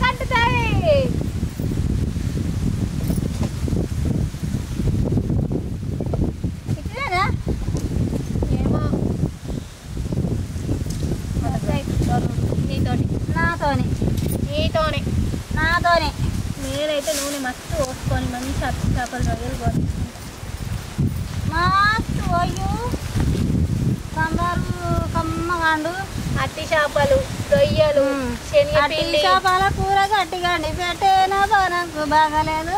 కట్టుతాయి ఇట్లేనా ఏమో నీతోటి నాతోని నేనైతే నూనె మస్తు పోసుకొని మంచి అట్టి చేపలు రొయ్యలు పోసుకుంటా మస్తు పోయు సాంబారు కమ్మగాండు అట్టి చేపలు రొయ్యలు శనగపిండి చేపల కూర గట్టిగాండి పెట్టేనా పనకు బాగలేదు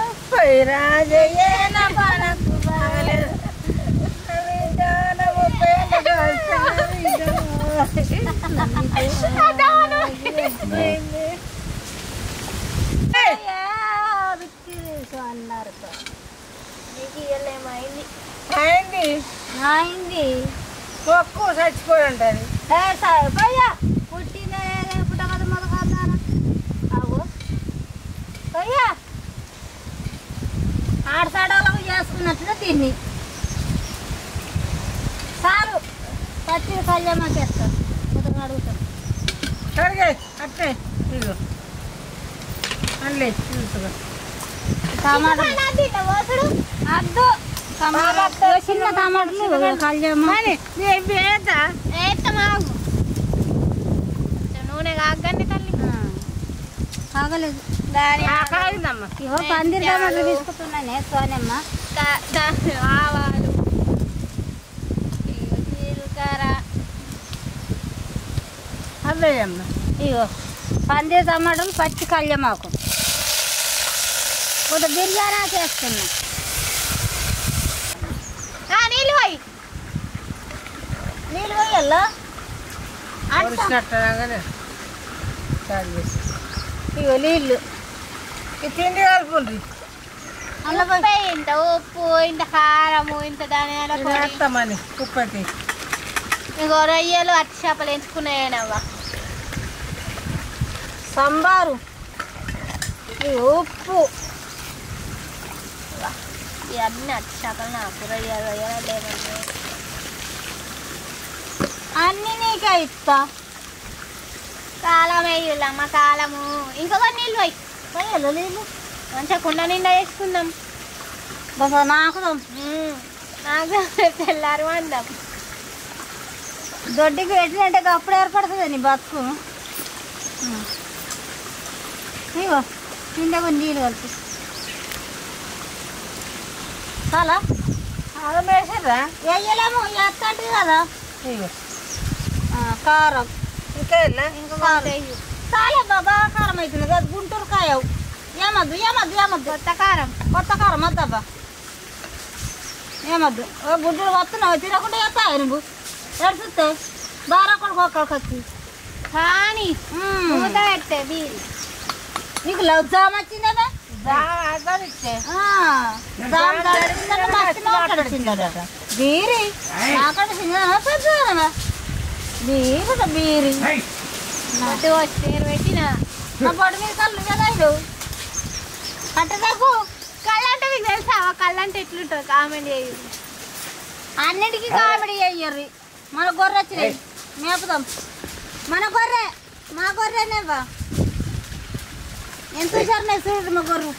రాజయ్యేనా పనకు బాగలేదు అన్నారు నీకు ఏమైంది అయింది ఒక్కు చచ్చిపోయి ఉంటుంది పోయా పుట్టిందే పుట్టకదు మొదలు అవు పోయా ఆడసాడలకు చేసుకున్నట్టుగా తిని చాలు పచ్చి కళ్యాణం చేస్తాను మొదలు అడుగుతాను సరిగే అట్టే ఇదిగో అనలే చూసుగా టమాటా అద్దు చిన్న టమాటాలు కళ్యాణం నూనె కాగండి తల్లి కాగలేదు ఇవో పందిరి టమాటాలు తీసుకుంటున్నానే సోనమ్మ ఆవాలు జీలకర్ర అవే అమ్మ ఇగో పందిరి టమాటాలు పచ్చి కళ్యామాకు కొంత బిర్యానీ చేస్తున్నా నీళ్ళు పోయల్లా ఇగో నీళ్ళు తిండి కలుపుండ్రి ఇంత ఉప్పు ఇంత కారము ఇంత ధనియాల ఉప్పటి ఇంకో రొయ్యలు అట్టి చేపలు ఎంచుకున్నాయనవ్వ సాంబారు ఉప్పు ఇవన్నీ అట్టి చేపలు నాకు రొయ్యలు లేదండి అన్నీ నీకే ఇస్తా కాలం వేయాలమ్మ కాలము ఇంకొక నీళ్ళు పోయాలి నీళ్ళు మంచిగా కుండ నిండా వేసుకుందాం బస నాకు తెల్లారు అందాం దొడ్డికి పెట్టినంటే అప్పుడు ఏర్పడుతుంది నీ బతుకు ఇగో నిండా కొన్ని నీళ్ళు కలిపి చాలా కారం వేసారా వేయలేము ఎత్తంటే కదా ఇగో కారం ఇంకా చాలా బాగా కారం అవుతుంది కదా గుంటూరు కాయవు ఏమద్దు కొత్త కారం వద్దబ్బా ఏమద్దు గుంటూరు వస్తున్నావు తినకుండా వేస్తావు నువ్వు ఎడుచుస్తే బాగా ఒక్కడికి వచ్చి కానీ నీకు లవ్ జామ్ వచ్చిందా బీరి అక్కడ బీరి పెట్టిన నా పొడి మీద కళ్ళు కదా కట్టదాకు కళ్ళంటే మీకు తెలుసా కళ్ళంటే ఎట్లుంటుంది కామెడీ అయ్యి అన్నిటికీ కామెడీ అయ్యారు మన గొర్రె వచ్చినాయి మేపుదాం మన గొర్రె మా గొర్రెనేవా ఎంత చూసారు చూడు మా గొర్రె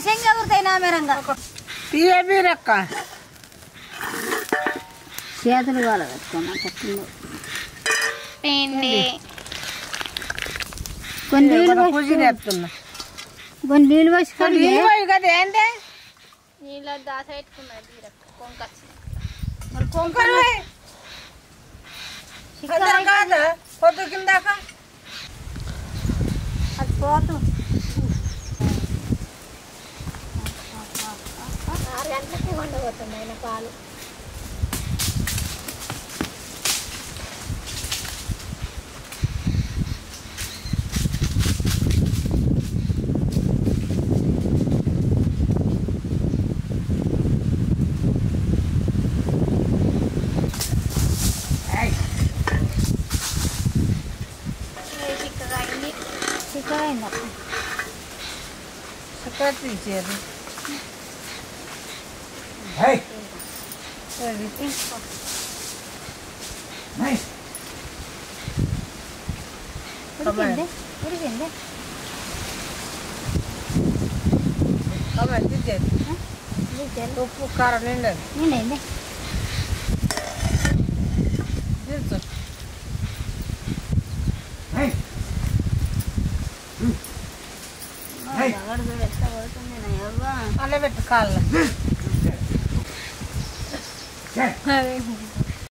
శంగ ఊరుతాయి నా మేరంగా బీరక్క చేతులు కావాలి పెట్టుకున్నా పట్టింది కొన్ని నీళ్ళు పోసి కదా ఏంటే నీళ్ళ దాస పెట్టుకున్నాయి బీరక్క కొంకలు పొద్దు కిందాక అది పోతు 6 గంటలకి ఉండబోతుంది ఆయన పాలు తీసేది ఉడికింది ఉడికింది ఉప్పు కారం నిండదు నిండైంది దించు ఎట్లా పడుతుంది అలా పెట్టు కాళ్ళ